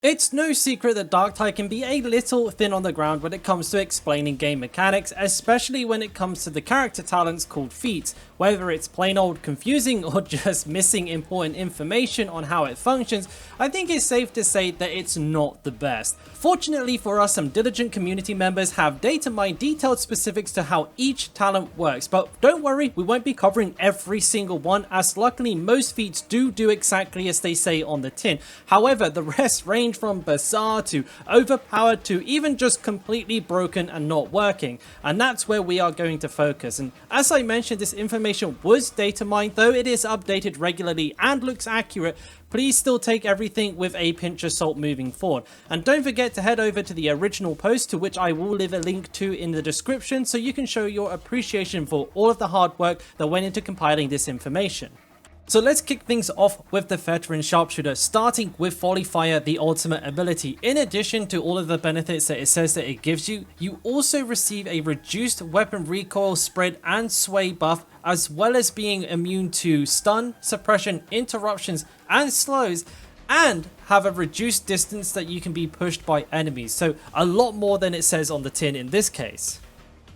It's no secret that Darktide can be a little thin on the ground when it comes to explaining game mechanics, especially when it comes to the character talents called Feats, whether it's plain old confusing or just missing important information on how it functions. I think it's safe to say that it's not the best. Fortunately for us, some diligent community members have data mined detailed specifics to how each talent works, but don't worry, we won't be covering every single one, as luckily most feats do exactly as they say on the tin. However, the rest range from bizarre to overpowered to even just completely broken and not working, and that's where we are going to focus. And as I mentioned, this information was data mined, though it is updated regularly and looks accurate. Please still take everything with a pinch of salt moving forward. And don't forget to head over to the original post, to which I will leave a link to in the description, so you can show your appreciation for all of the hard work that went into compiling this information. So let's kick things off with the veteran Sharpshooter, starting with Volley Fire, the ultimate ability. In addition to all of the benefits that it says that it gives you, you also receive a reduced weapon recoil, spread and sway buff, as well as being immune to stun, suppression, interruptions and slows, and have a reduced distance that you can be pushed by enemies. So a lot more than it says on the tin in this case.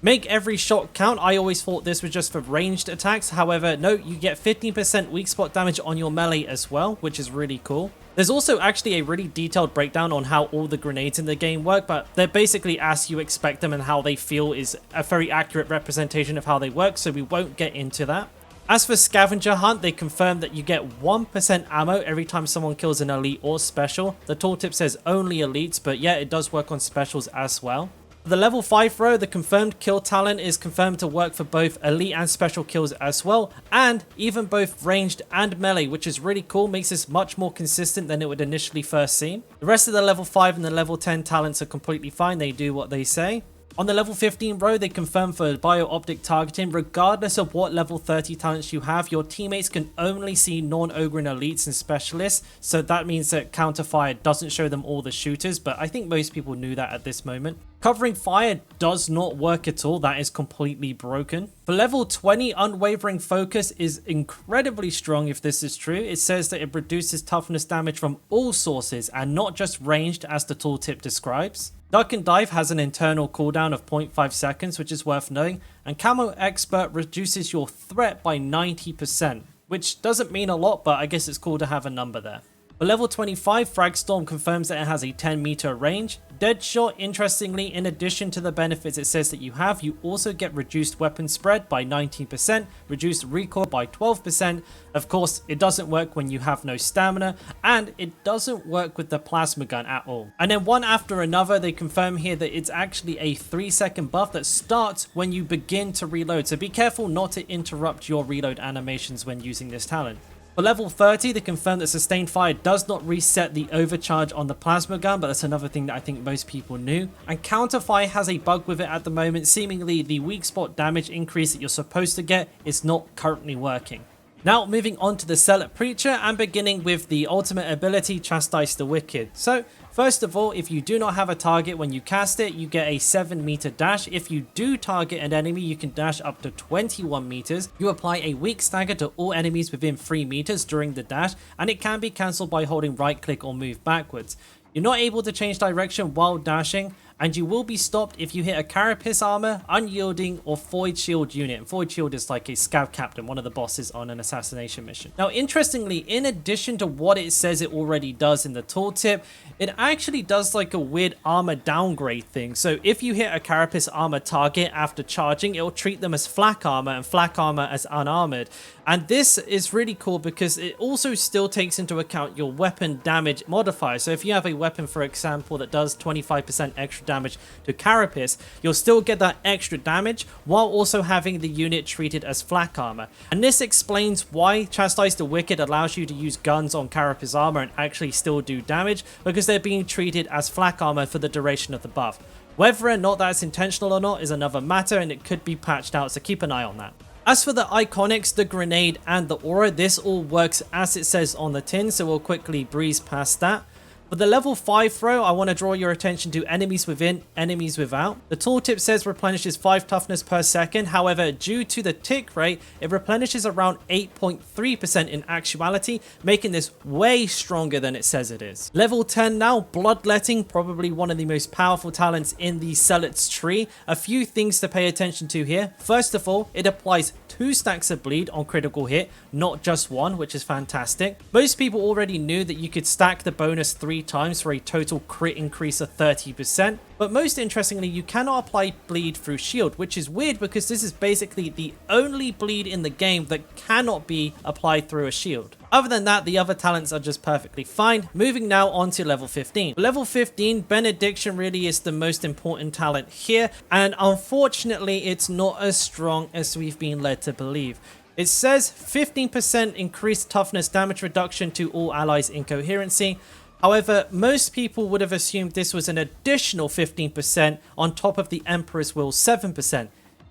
Make every shot count. I always thought this was just for ranged attacks. However, no, you get 15% weak spot damage on your melee as well, which is really cool. There's also actually a really detailed breakdown on how all the grenades in the game work, but they're basically as you expect them, and how they feel is a very accurate representation of how they work, so we won't get into that. As for Scavenger Hunt, they confirm that you get 1% ammo every time someone kills an elite or special. The tooltip says only elites, but yeah, it does work on specials as well. For the level 5 row, the confirmed kill talent is confirmed to work for both elite and special kills as well, and even both ranged and melee, which is really cool, makes this much more consistent than it would initially first seem. The rest of the level 5 and the level 10 talents are completely fine, they do what they say. On the level 15 row, they confirm for bio-optic targeting, regardless of what level 30 talents you have, your teammates can only see non-Ogryn elites and specialists, so that means that counterfire doesn't show them all the shooters, but I think most people knew that at this moment. Covering fire does not work at all, that is completely broken. For level 20, unwavering focus is incredibly strong if this is true. It says that it reduces toughness damage from all sources and not just ranged as the tooltip describes. Duck and Dive has an internal cooldown of 0.5 seconds, which is worth knowing, and Camo Expert reduces your threat by 90%, which doesn't mean a lot, but I guess it's cool to have a number there. For level 25, Fragstorm confirms that it has a 10 meter range. Deadshot, interestingly, in addition to the benefits it says that you have, you also get reduced weapon spread by 19%, reduced recoil by 12%. Of course, it doesn't work when you have no stamina, and it doesn't work with the plasma gun at all. And then one after another, they confirm here that it's actually a 3-second buff that starts when you begin to reload, so be careful not to interrupt your reload animations when using this talent. For level 30, they confirm that sustained fire does not reset the overcharge on the plasma gun, but that's another thing that I think most people knew. And counterfire has a bug with it at the moment. Seemingly the weak spot damage increase that you're supposed to get is not currently working. Now moving on to the Zealot Preacher, and beginning with the ultimate ability, Chastise the Wicked. So first of all, if you do not have a target when you cast it, you get a 7 meter dash. If you do target an enemy, you can dash up to 21 meters. You apply a weak stagger to all enemies within 3 meters during the dash, and it can be cancelled by holding right click or move backwards. You're not able to change direction while dashing, and you will be stopped if you hit a Carapace armor, unyielding or Void Shield unit. And Void Shield is like a scout captain, one of the bosses on an assassination mission. Now interestingly, in addition to what it says it already does in the tooltip, it actually does like a weird armor downgrade thing. So if you hit a Carapace armor target after charging, it will treat them as flak armor and flak armor as unarmored. And this is really cool because it also still takes into account your weapon damage modifier. So if you have a weapon, for example, that does 25% extra damage to Carapace, you'll still get that extra damage while also having the unit treated as flak armor. And this explains why Chastise the Wicked allows you to use guns on Carapace armor and actually still do damage, because they're being treated as flak armor for the duration of the buff. Whether or not that's intentional or not is another matter, and it could be patched out, so keep an eye on that. As for the iconics, the grenade and the aura, this all works as it says on the tin, so we'll quickly breeze past that. For For the level 5 throw, I want to draw your attention to enemies within, enemies without. The tooltip says replenishes 5 toughness per second. However, due to the tick rate, it replenishes around 8.3% in actuality, making this way stronger than it says it is. Level 10 now, Bloodletting, probably one of the most powerful talents in the Zealot's tree. A few things to pay attention to here. First of all, it applies 2 stacks of bleed on critical hit, not just 1, which is fantastic. Most people already knew that you could stack the bonus 3 times for a total crit increase of 30%. But most interestingly, you cannot apply bleed through shield, which is weird because this is basically the only bleed in the game that cannot be applied through a shield. Other than that, the other talents are just perfectly fine. Moving now on to level 15. Level 15, Benediction really is the most important talent here, and unfortunately it's not as strong as we've been led to believe. It says 15% increased toughness damage reduction to all allies in coherency. However, most people would have assumed this was an additional 15% on top of the Emperor's Will 7%.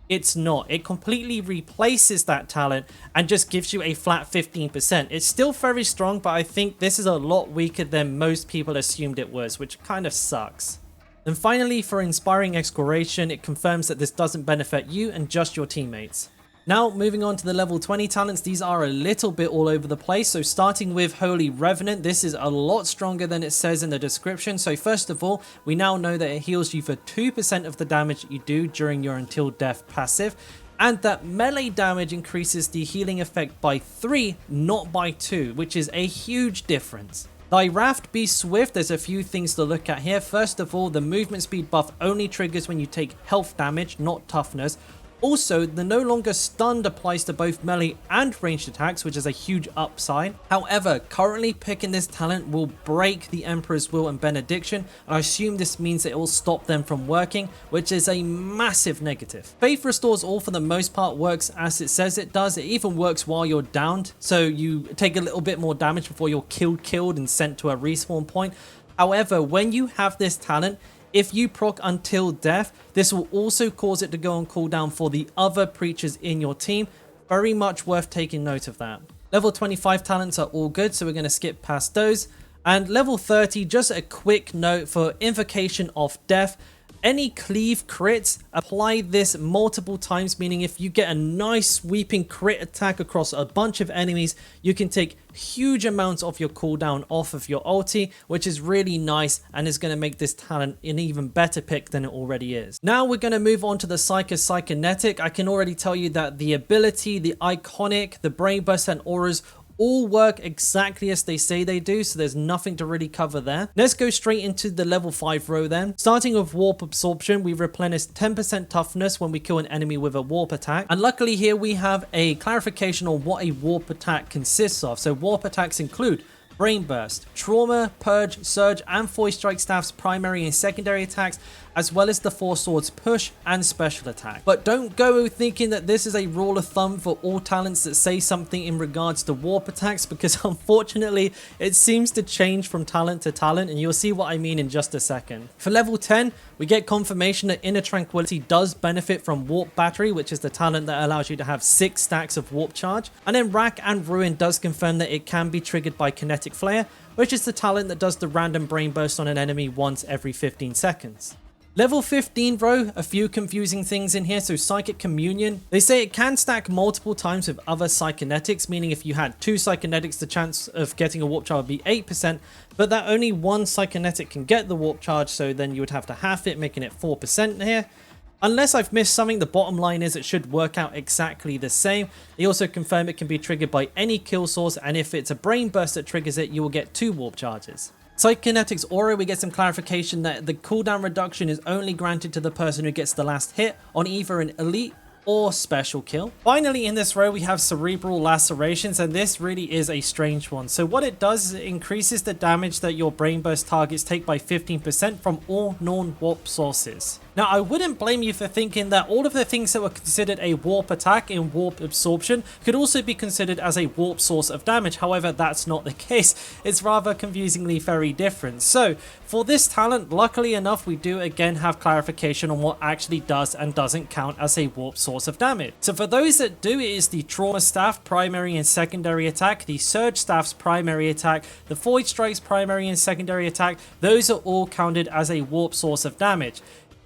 It's not. It completely replaces that talent and just gives you a flat 15%. It's still very strong, but I think this is a lot weaker than most people assumed it was, which kind of sucks. And finally, for Inspiring Exploration, it confirms that this doesn't benefit you and just your teammates. Now, moving on to the level 20 talents, these are a little bit all over the place. So starting with Holy Revenant, this is a lot stronger than it says in the description. So first of all, we now know that it heals you for 2% of the damage you do during your Until Death passive, and that melee damage increases the healing effect by 3, not by 2, which is a huge difference. Thy Raft Be Swift, there's a few things to look at here. First of all, the movement speed buff only triggers when you take health damage, not toughness. Also, the no longer stunned applies to both melee and ranged attacks, which is a huge upside. However, currently picking this talent will break the Emperor's Will and Benediction, and I assume this means that it will stop them from working, which is a massive negative. Faith Restores All for the most part works as it says it does. It even works while you're downed, so you take a little bit more damage before you're killed and sent to a respawn point. However, when you have this talent, if you proc Until Death, this will also cause it to go on cooldown for the other preachers in your team. Very much worth taking note of that. Level 25 talents are all good, so we're going to skip past those. And level 30, just a quick note for Invocation of Death. Any cleave crits, apply this multiple times, meaning if you get a nice sweeping crit attack across a bunch of enemies, you can take huge amounts of your cooldown off of your ulti, which is really nice and is going to make this talent an even better pick than it already is. Now we're going to move on to the Psyker Psychonetic. I can already tell you that the ability, the iconic, the brain burst and auras all work exactly as they say they do, so there's nothing to really cover there. Let's go straight into the level 5 row then. Starting with Warp Absorption, we replenish 10% toughness when we kill an enemy with a warp attack, and luckily here we have a clarification on what a warp attack consists of. So warp attacks include Brain Burst, Trauma, Purge, Surge, and Voice Strike Staff's primary and secondary attacks, as well as the Four Swords Push and Special Attack. But don't go thinking that this is a rule of thumb for all talents that say something in regards to warp attacks, because unfortunately it seems to change from talent to talent, and you'll see what I mean in just a second. For level 10, we get confirmation that Inner Tranquility does benefit from Warp Battery, which is the talent that allows you to have 6 stacks of warp charge. And then Rack and Ruin does confirm that it can be triggered by Kinetic Flare, which is the talent that does the random brain burst on an enemy once every 15 seconds. Level 15 bro, a few confusing things in here. So Psychic Communion, they say it can stack multiple times with other Psychonetics, meaning if you had 2 Psychonetics, the chance of getting a warp charge would be 8%, but that only one Psychonetic can get the warp charge, so then you would have to half it, making it 4% here. Unless I've missed something, the bottom line is it should work out exactly the same. They also confirm it can be triggered by any kill source, and if it's a brain burst that triggers it, you will get 2 warp charges. Psychonetic's Aura, we get some clarification that the cooldown reduction is only granted to the person who gets the last hit on either an elite or special kill. Finally, in this row, we have Cerebral Lacerations, and this really is a strange one. So what it does is it increases the damage that your brain burst targets take by 15% from all non-warp sources. Now, I wouldn't blame you for thinking that all of the things that were considered a warp attack in warp absorption could also be considered as a warp source of damage. However, that's not the case. It's rather confusingly very different. So for this talent, luckily enough, we do again have clarification on what actually does and doesn't count as a warp source of damage. So for those that do, it is the Trauma Staff primary and secondary attack, the Surge Staff's primary attack, the Void Strike's primary and secondary attack. Those are all counted as a warp source of damage.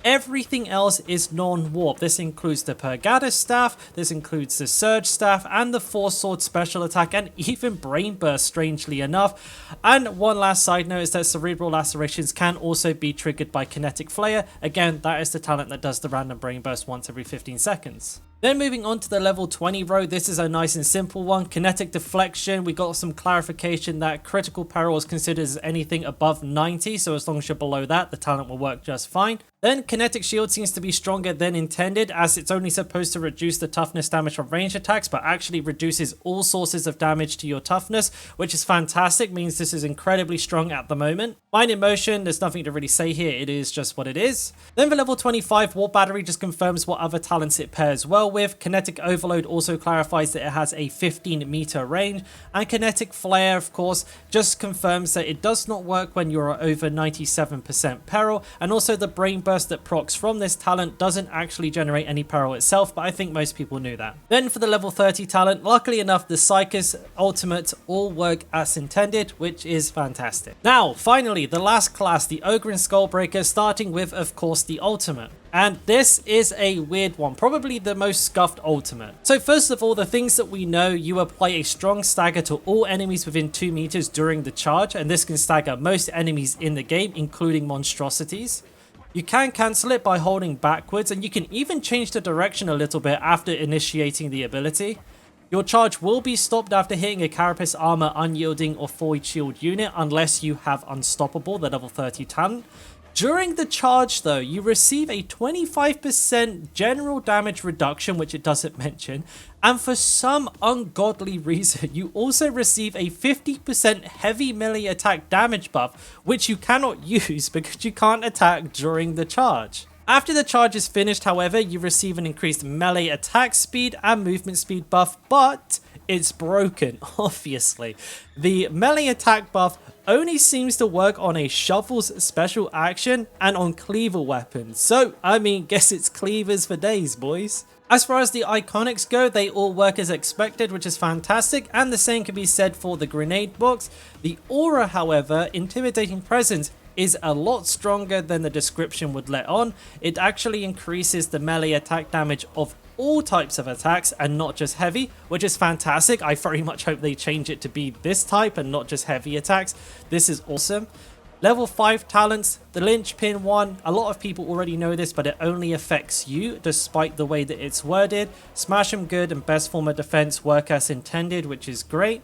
Everything else is non-warp. This includes the Purgatus Staff, this includes the Surge Staff, and the Force Sword special attack, and even Brain Burst, strangely enough. And one last side note is that Cerebral Lacerations can also be triggered by Kinetic Flare. Again, that is the talent that does the random Brain Burst once every 15 seconds. Then moving on to the level 20 row, this is a nice and simple one. Kinetic Deflection, we got some clarification that critical peril is considered as anything above 90, so as long as you're below that, the talent will work just fine. Then Kinetic Shield seems to be stronger than intended, as it's only supposed to reduce the toughness damage from range attacks, but actually reduces all sources of damage to your toughness, which is fantastic, means this is incredibly strong at the moment. Mind in Motion, there's nothing to really say here, it is just what it is. Then for level 25, Warp Battery just confirms what other talents it pairs well with. Kinetic Overload also clarifies that it has a 15-meter range, and Kinetic Flare, of course, just confirms that it does not work when you're over 97% peril, and also the Brain Burst that procs from this talent doesn't actually generate any peril itself, but I think most people knew that. Then for the level 30 talent, luckily enough, the Psyker's ultimates all work as intended, which is fantastic. Now, finally, the last class, the Ogryn Skullbreaker, starting with, of course, the ultimate. And this is a weird one, probably the most scuffed ultimate. So first of all, the things that we know, you apply a strong stagger to all enemies within 2 meters during the charge, and this can stagger most enemies in the game, including monstrosities. You can cancel it by holding backwards, and you can even change the direction a little bit after initiating the ability. Your charge will be stopped after hitting a Carapace Armor, Unyielding, or Void Shield unit, unless you have Unstoppable, the level 30 talent. During the charge though, you receive a 25% general damage reduction, which it doesn't mention, and for some ungodly reason, you also receive a 50% heavy melee attack damage buff, which you cannot use because you can't attack during the charge. After the charge is finished, however, you receive an increased melee attack speed and movement speed buff, but it's broken, obviously. The melee attack buff only seems to work on a Shovel's special action and on cleaver weapons. So, I mean, guess it's cleavers for days, boys. As far as the iconics go, they all work as expected, which is fantastic, and the same can be said for the grenade box. The aura, however, Intimidating Presence, is a lot stronger than the description would let on. It actually increases the melee attack damage of all types of attacks and not just heavy, which is fantastic. I very much hope they change it to be this type and not just heavy attacks. This is awesome. Level 5 talents, the linchpin one, a lot of people already know this, but it only affects you despite the way that it's worded. Smash 'em Good and Best Form of Defense work as intended, which is great.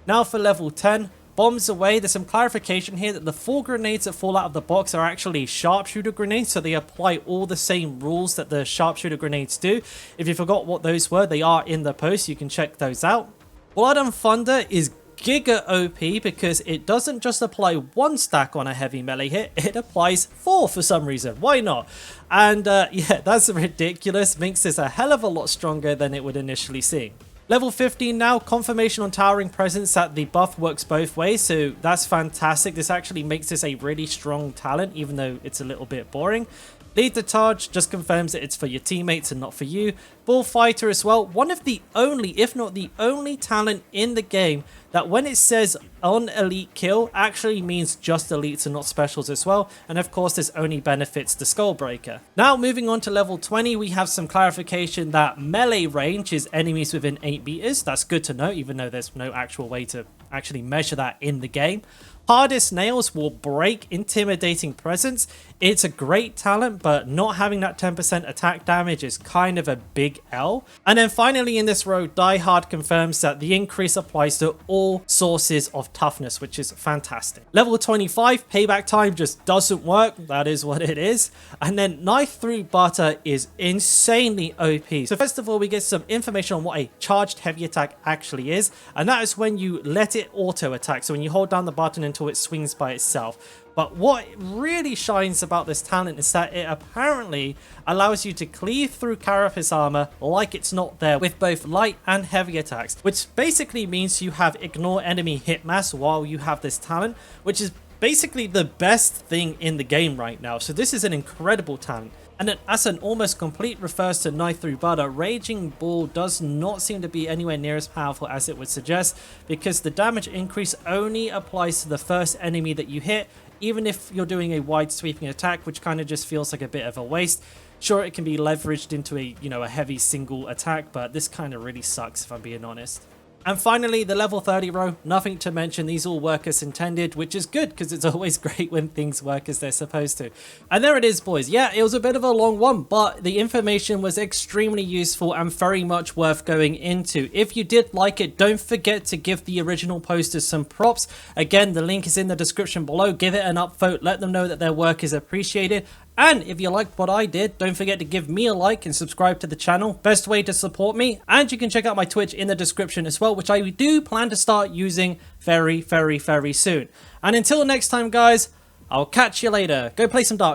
Now for level 10, Bombs Away. There's some clarification here that the 4 grenades that fall out of the box are actually Sharpshooter grenades, so they apply all the same rules that the Sharpshooter grenades do. If you forgot what those were, they are in the post, you can check those out. Blood and Thunder is giga OP because it doesn't just apply 1 stack on a heavy melee hit, it applies 4 for some reason. Why not? And yeah, that's ridiculous. Makes this a hell of a lot stronger than it would initially seem. Level 15 now, confirmation on Towering Presence that the buff works both ways, so that's fantastic. This actually makes this a really strong talent, even though it's a little bit boring. Lead the Charge just confirms that it's for your teammates and not for you. Bullfighter as well, one of the only, if not the only talent in the game that when it says on elite kill actually means just elites and not specials as well, and of course this only benefits the Skullbreaker. Now moving on to level 20, we have some clarification that melee range is enemies within 8 meters. That's good to know, even though there's no actual way to actually measure that in the game. Hardest Nails will break Intimidating Presence. It's a great talent, but not having that 10% attack damage is kind of a big L. And then finally in this row, Die Hard confirms that the increase applies to all sources of toughness, which is fantastic. Level 25, Payback Time just doesn't work. That is what it is. And then Knife Through Butter is insanely OP. So first of all, we get some information on what a charged heavy attack actually is. And that is when you let it auto attack. So when you hold down the button until it swings by itself. But what really shines about this talent is that it apparently allows you to cleave through Carapace armor like it's not there with both light and heavy attacks, which basically means you have ignore enemy hit mass while you have this talent, which is basically the best thing in the game right now. So this is an incredible talent. And then as an almost complete refers to knife through butter, Raging Bull does not seem to be anywhere near as powerful as it would suggest, because the damage increase only applies to the first enemy that you hit, even if you're doing a wide sweeping attack, which kind of just feels like a bit of a waste. Sure, it can be leveraged into a heavy single attack, but this kind of really sucks if I'm being honest. And finally, the level 30 row, nothing to mention. These all work as intended, which is good because it's always great when things work as they're supposed to. And there it is, boys. Yeah, it was a bit of a long one, but the information was extremely useful and very much worth going into. If you did like it, don't forget to give the original posters some props. Again, the link is in the description below. Give it an upvote. Let them know that their work is appreciated. And if you liked what I did, don't forget to give me a like and subscribe to the channel. Best way to support me. And you can check out my Twitch in the description as well, which I do plan to start using very, very, very soon. And until next time, guys, I'll catch you later. Go play some Dark.